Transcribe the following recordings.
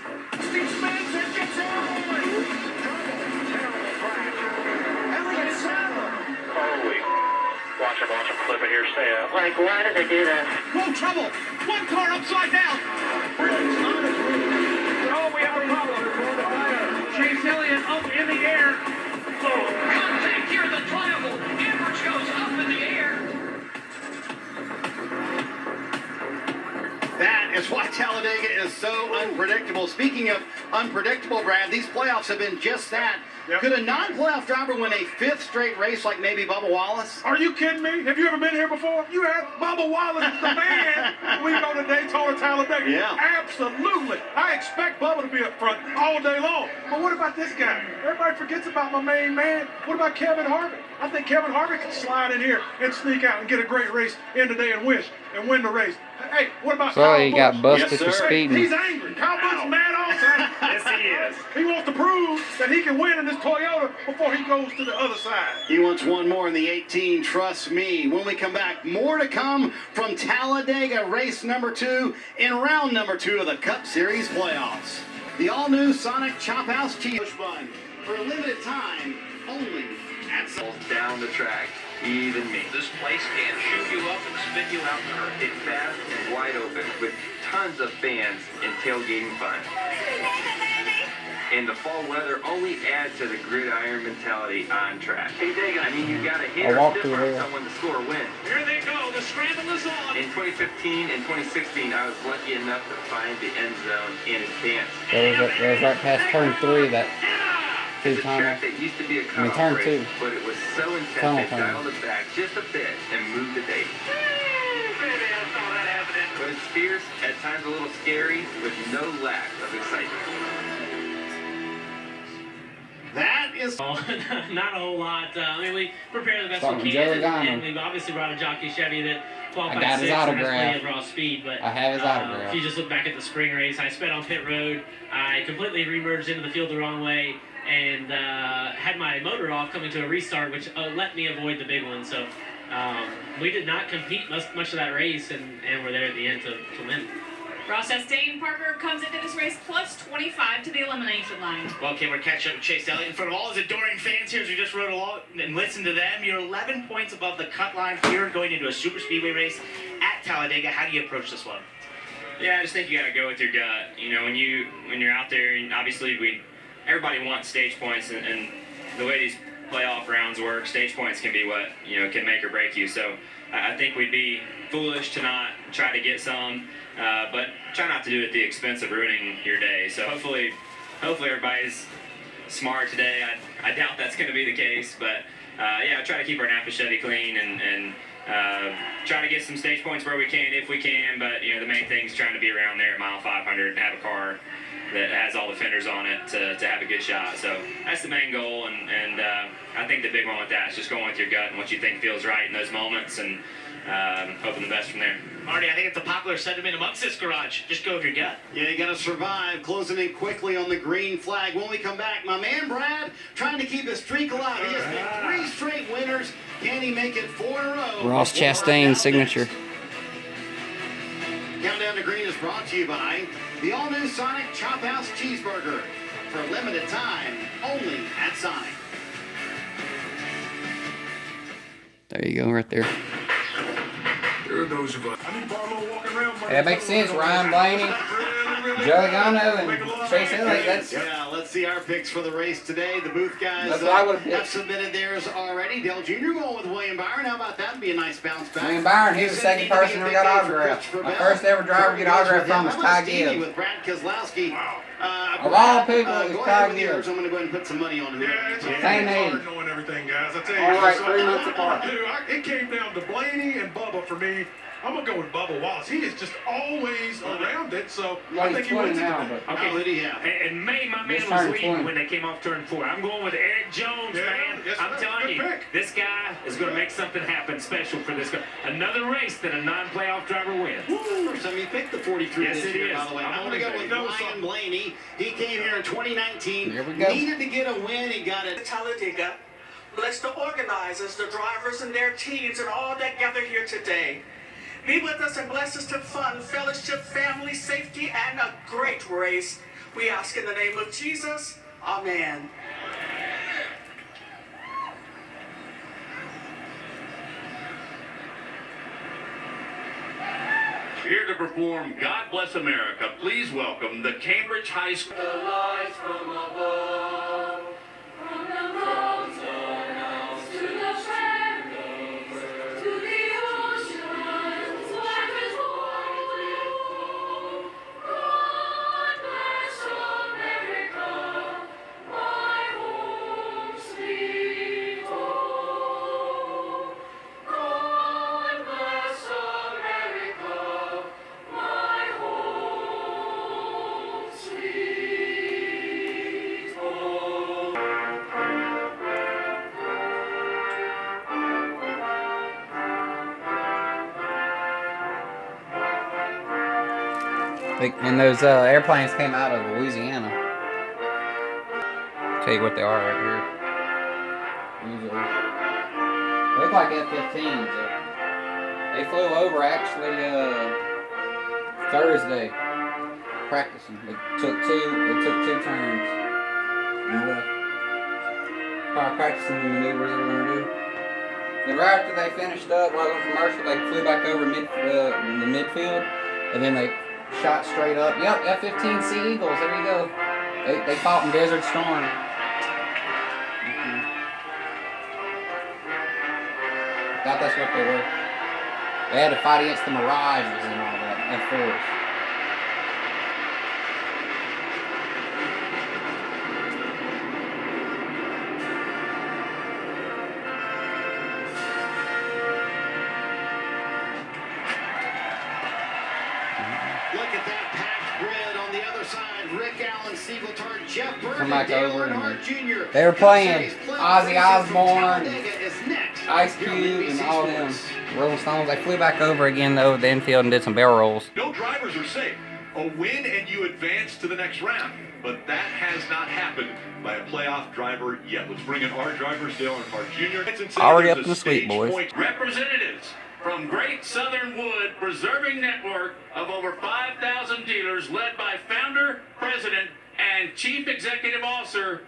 He spins and gets on. Terrible crash. Elliott Sadler. Holy. Watch him clip it here. Stay up. Like, why did they do that? Whoa, trouble. One car upside down. Oh, we have a problem. Chase Elliott up in the air. Contact here, the triangle. Average goes up in the air. That is why Talladega is so unpredictable. Speaking of unpredictable, Brad, these playoffs have been just that. Yep. Could a non-playoff driver win a fifth straight race like maybe Bubba Wallace? Are you kidding me? Have you ever been here before? You had Bubba Wallace, the man. We go to Daytona, Talladega. Yeah. Absolutely. I expect Bubba to be up front all day long. But what about this guy? Everybody forgets about my main man. What about Kevin Harvick? I think Kevin Harvick can slide in here and sneak out and get a great race in today and win the race. Hey, what about Kyle he Busch? got busted Yes, for sir. speeding. He's angry. Kyle Busch mad also. Yes, he is. He wants to prove that he can win in this Toyota before he goes to the other side. He wants one more in the 18, trust me. When we come back, more to come from Talladega race number 2 in round number 2 of the Cup Series playoffs. The all-new Sonic Chop House Cheese Push Bun for a limited time only at down the track. Even me. This place can shoot you up and spit you out in a hurricane. It's fast and wide open with tons of fans and tailgating fun. And the fall weather only adds to the gridiron mentality on track. Hey, Daga, I mean, you gotta hit or stiff on someone to score a win. Here they go. The scramble is on. In 2015 and 2016, I was lucky enough to find the end zone in advance. That was right past turn 3, that It's a two-timer. track that used to be a turn cutoff race, 2. but it was so intense Tunnel they time. dialed it back just a bit and moved the date. Baby, I saw that happening. But it's fierce, at times a little scary, with no lack of excitement. That is Not a whole lot. I mean, we prepare the best Starting we can, Joey Gano. and we've obviously brought a jockey Chevy that I qualified got his 6th and has autograph. plenty of raw speed. But I have his autograph. if you just look back at the spring race, I sped on pit road. I completely remerged into the field the wrong way and had my motor off coming to a restart, which let me avoid the big one. So we did not compete much of that race, and we're there at the end to win. Ross Chastain Parker comes into this race plus 25 to the elimination line. Well, okay, we're catching up with Chase Elliott in front of all his adoring fans here as we just rode along and listened to them. You're 11 points above the cut line here going into a super speedway race at Talladega. How do you approach this one? Yeah, I just think you got to go with your gut. You know, when you're out there, and obviously everybody wants stage points, and the way these playoff rounds work, stage points can be what can make or break you. So I think we'd be foolish to not try to get some, but try not to do it at the expense of ruining your day. So hopefully everybody's smart today. I doubt that's going to be the case, but yeah, try to keep our Napa Chevy clean and try to get some stage points where we can, if we can. But the main thing is trying to be around there at mile 500 and have a car that has all the fenders on it to have a good shot. So that's the main goal, and I think the big one with that is just going with your gut and what you think feels right in those moments, and hoping the best from there. Marty, I think it's a popular sentiment amongst this garage. Just go with your gut. Yeah, you got to survive. Closing in quickly on the green flag. When we come back, my man Brad trying to keep his streak alive. He has made 3 straight winners. Can he make it 4 in a row? Ross Chastain signature. Countdown to Green is brought to you by the all-new Sonic Chop House Cheeseburger for a limited time only at Sonic. There you go, right there. There are those of us. I need Barlow walking around. That makes sense. Ryan Blaney, Joey Gano, and Chase Elliott. Yeah, let's see our picks for the race today. The booth guys That's what I would've picked. have submitted theirs already. Dale Jr. going with William Byron. How about that? Would be a nice bounce back. William Byron, he's the second person who got autographed. My first ever driver to get autographed from was Ty Gibbs. With Brad Keselowski. Wow. Of all people, it was go Ty ahead with yours. Gibbs. I'm going to go ahead and put some money on whoever. Yeah, it's Same hard age. knowing everything, guys. I tell you. All right, so 3 months apart. Dude, it came down to Blaney and Bubba for me. I'm going to go with Bubba Wallace. He is just always around it, so Well, I think he's he 20 wins it now, today. but Okay, what do you have? And May, my man, Just was turned leading 20. when they came off turn 4. I'm going with Eric Jones, Yeah, man. yes, I'm sir. telling Good you, pick. this guy is going to make something happen special for this guy. Another race that a non-playoff driver wins. First time you picked the 43 Yes, this it year, is. by the way. I'm I'm going to go only with know Ryan something. Blaney. He came here in 2019. Here we go. Needed to get a win. He got it. Talladega. Bless the organizers, the drivers and their teams, and all that gather here today. Be with us and bless us to fun, fellowship, family, safety, and a great race. We ask in the name of Jesus. Amen. Here to perform God Bless America, please welcome the Cambridge High School. The lights from above, from the mountains to the shadows, to the oceans where there's home. God bless America, my home sweet home. God bless America, my home sweet home. And those airplanes came out of Louisiana. Tell you what they are right here. Usually. They look like F-15s. They flew over actually Thursday practicing. They took two turns and left. Probably practicing the maneuvers they were going to do. Then right after they finished up, while on commercial, they flew back over in the midfield, and then they shot straight up. Yep, F-15 Sea Eagles. There you go. They fought in Desert Storm. Thought that's what they were. They had to fight against the Mirages and all that. F-4s. Look at that packed grid on the other side. Rick Allen, Siegeltard, Jeff Burke, Come back and Dale over and Earnhardt Jr. they were playing Cup Ozzy Series racing from Osbourne, Talladega is next. Ice Here on Cube, NBC and all them Sports. Rolling Stones. They flew back over again over the infield and did some barrel rolls. No drivers are safe. A win and you advance to the next round. But that has not happened by a playoff driver yet. Let's bring in our drivers, Dale Earnhardt Jr. Already up in the suite, boys. Representatives from Great Southern Wood Preserving Network of over 5,000 dealers led by founder, president, and chief executive officer,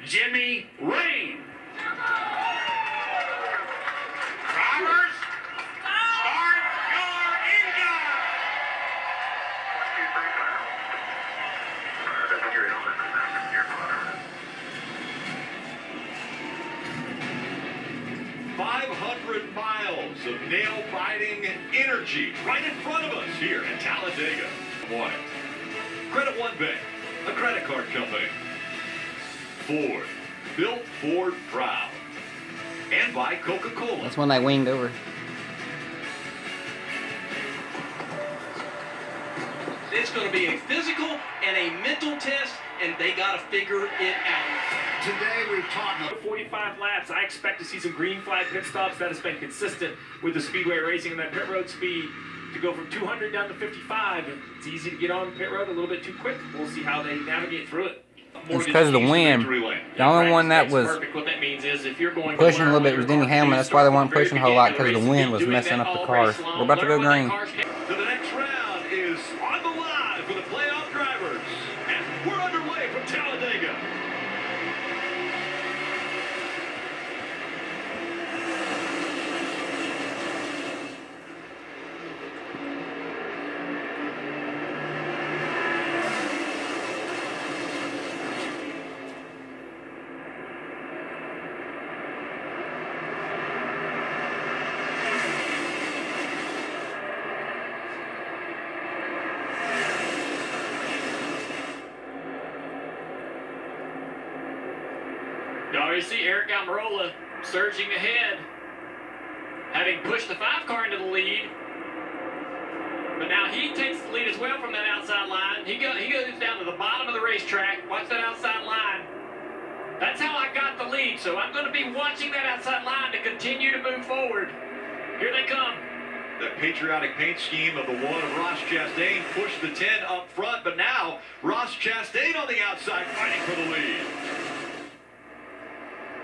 Jimmy Rain. Drivers, start your engine! 500 miles of nail-biting energy right in front of us here at Talladega. One. Credit One Bank, a credit card company. Ford, built Ford proud. And by Coca-Cola. That's when they winged over. It's going to be a physical and a mental test, and they got to figure it out. Today we've taught 45 laps. I expect to see some green flag pit stops. That has been consistent with the Speedway racing and that pit road speed to go from 200 down to 55. It's easy to get on pit road a little bit too quick. We'll see how they navigate through it. It's because of the wind. The only one that was What that means is if you're going pushing a little bit was Denny Hamlin. That's why they weren't pushing a whole lot, because the wind was messing up the cars. We're about to go green. So the next round is on the line for the playoff drivers. And we're underway from Talladega. You already see Eric Almirola surging ahead, having pushed the 5 car into the lead. But now he takes the lead as well from that outside line. He goes down to the bottom of the racetrack. Watch that outside line. That's how I got the lead. So I'm going to be watching that outside line to continue to move forward. Here they come. The patriotic paint scheme of the one of Ross Chastain pushed the 10 up front, but now Ross Chastain on the outside fighting for the lead.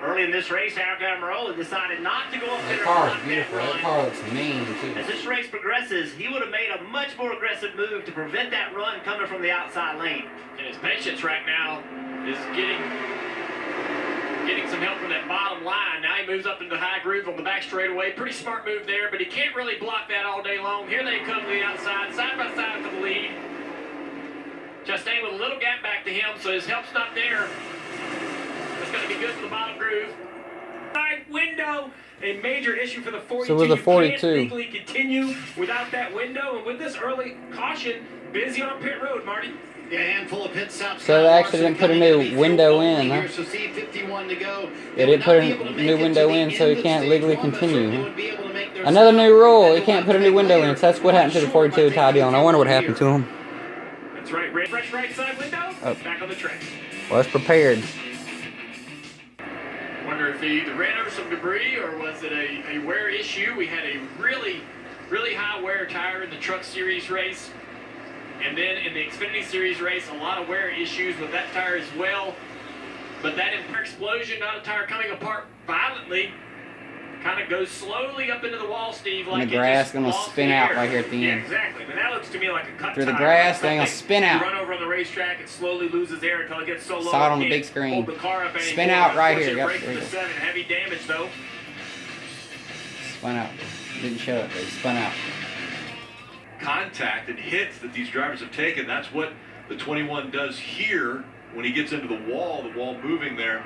Early in this race, Eric Amarola decided not to go up there. That car is beautiful. That car looks mean, too. As this race progresses, he would have made a much more aggressive move to prevent that run coming from the outside lane. And his patience right now is getting some help from that bottom line. Now he moves up into high groove on the back straightaway. Pretty smart move there, but he can't really block that all day long. Here they come to the outside, side by side for the lead. Chastain with a little gap back to him, so his help's not there. That's going to be good for the bottom groove. Side window, a major issue for the 42. So with the 42. You can't legally continue without that window, and with this early caution, busy on pit road, Marty. A handful of pit stops. So they actually didn't put a new window in, huh? So C51 to go. They didn't put a new window in, so he can't legally continue. Another new rule, he can't put a new window in. So that's what happened to the 42 Ty Dillon. I wonder what happened to him. That's right, fresh right side window, back on the track. Well, it's prepared. Wonder if he either ran over some debris or was it a wear issue. We had a really high wear tire in the Truck Series race. And then in the Xfinity Series race, a lot of wear issues with that tire as well. But that explosion, not a tire coming apart violently, kind of goes slowly up into the wall, Steve. Like And the grass going to spin out right here at the end. Yeah, exactly. But that looks to me like a cut Through the tire. grass, they're going to spin out. You run over on the racetrack, it slowly loses air until it gets so low. Saw it on you the big can't screen. hold the car up Spin anymore. out right here. Unfortunately, Yep, break there to the 7. Heavy damage, though. Spun out. Didn't show it, but he spun out. Contact and hits that these drivers have taken, that's what the 21 does here when he gets into the wall moving there.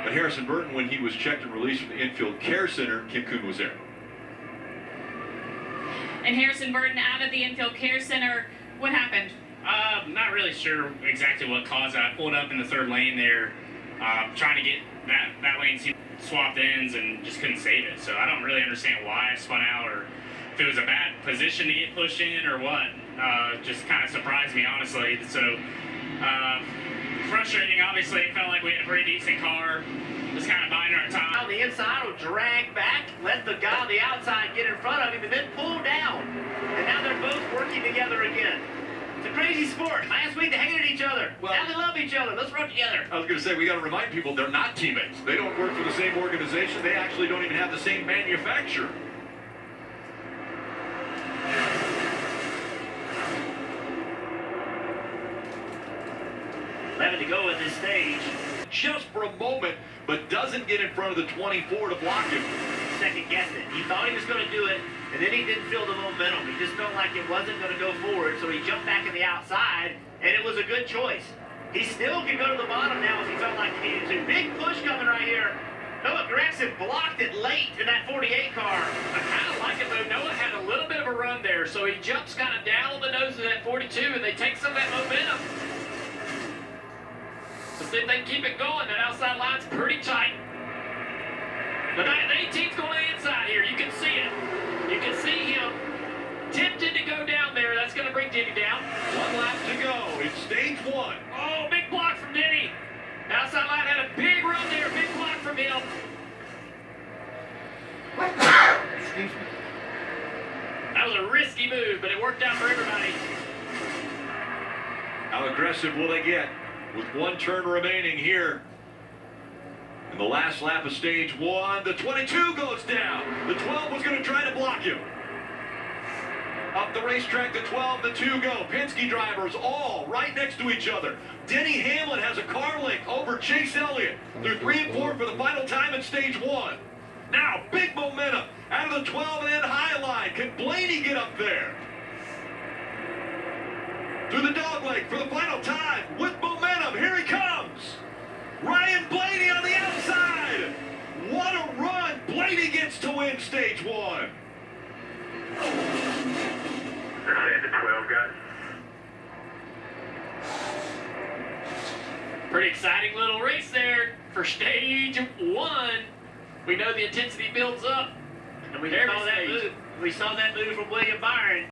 But Harrison Burton, when he was checked and released from the infield care center, Kim Kuhn was there. And Harrison Burton out of the infield care center. What happened? Not really sure exactly what caused it. I pulled up in the third lane there, trying to get that lane swapped ends and just couldn't save it. So I don't really understand why I spun out or if it was a bad position to get pushed in or what. Just kind of surprised me, honestly. So frustrating, obviously. It felt like we had a pretty decent car. Just kind of biding our time. On the inside will drag back, let the guy on the outside get in front of him, and then pull down. And now they're both working together again. It's a crazy sport. Last week they hated each other. Now they love each other. Let's run together. I was going to say, we got to remind people they're not teammates. They don't work for the same organization. They actually don't even have the same manufacturer. Having to go at this stage. Just for a moment, but doesn't get in front of the 24 to block him. Second guessed it. He thought he was going to do it, and then he didn't feel the momentum. He just felt like it wasn't going to go forward, so he jumped back in the outside, and it was a good choice. He still can go to the bottom now if he felt like he needed to. Big push coming right here. Noah Gregson blocked it late in that 48 car. I kind of like it, though. Noah had a little bit of a run there, so he jumps kind of down on the nose of that 42, and they take some of that momentum. So see if they can keep it going. That outside line's pretty tight. The 18's going to the inside here. You can see it. You can see him tempted to go down there. That's going to bring Denny down. 1 lap to go. It's stage 1. Oh, big block from Denny. Outside line had a big run there. Big block from him. Excuse me. That was a risky move, but it worked out for everybody. How aggressive will they get with 1 turn remaining here in the last lap of stage 1? The 22 goes down. The 12 was going to try to block him. Up the racetrack, the 12, the 2 go. Penske drivers all right next to each other. Denny Hamlin has a car link over Chase Elliott through 3 and 4 for the final time in stage 1. Now, big momentum out of the 12 and then high line. Can Blaney get up there? Through the dogleg for the final time with momentum. Here he comes. Ryan Blaney on the outside. What a run. Blaney gets to win stage 1. The 12 got it. Pretty exciting little race there for stage 1. We know the intensity builds up. And we saw that move from William Byron.